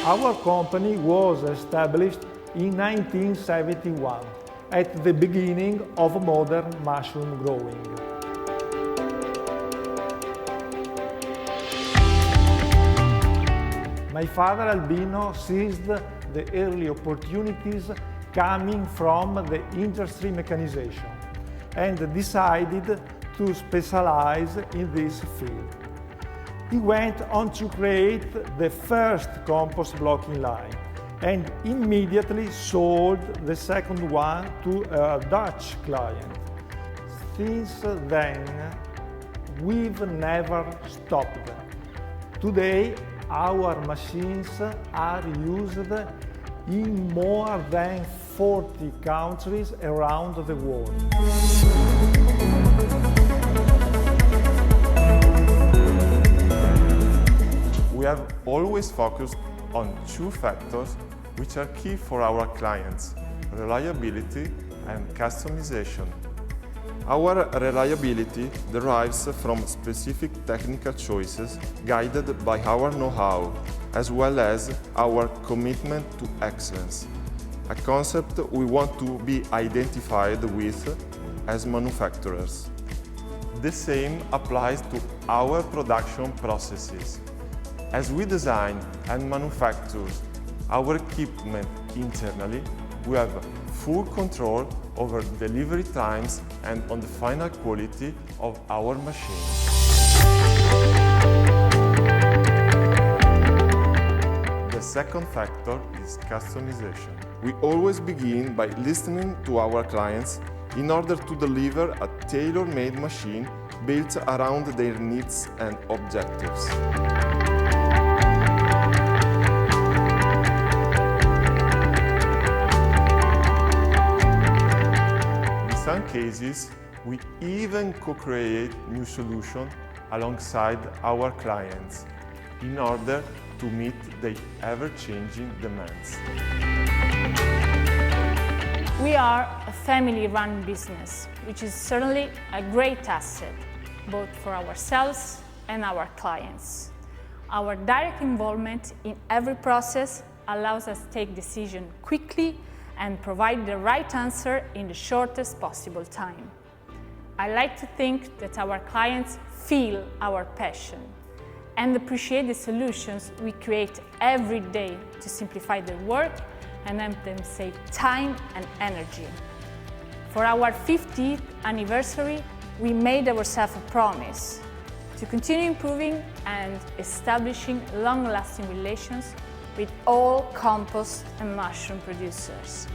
Our company was established in 1971, at the beginning of modern mushroom growing. My father Albino seized the early opportunities coming from the industry mechanization and decided to specialize in this field. He went on to create the first compost blocking line and immediately sold the second one to a Dutch client. Since then, we've never stopped. Today, our machines are used in more than 40 countries around the world. We have always focused on two factors which are key for our clients: reliability and customization. Our reliability derives from specific technical choices guided by our know-how, as well as our commitment to excellence, a concept we want to be identified with as manufacturers. The same applies to our production processes. As we design and manufacture our equipment internally, we have full control over delivery times and on the final quality of our machines. The second factor is customization. We always begin by listening to our clients in order to deliver a tailor-made machine built around their needs and objectives. In some cases, we even co-create new solutions alongside our clients in order to meet their ever-changing demands. We are a family-run business, which is certainly a great asset, both for ourselves and our clients. Our direct involvement in every process allows us to take decisions quickly and provide the right answer in the shortest possible time. I like to think that our clients feel our passion and appreciate the solutions we create every day to simplify their work and help them save time and energy. For our 50th anniversary, we made ourselves a promise to continue improving and establishing long-lasting relations with all compost and mushroom producers.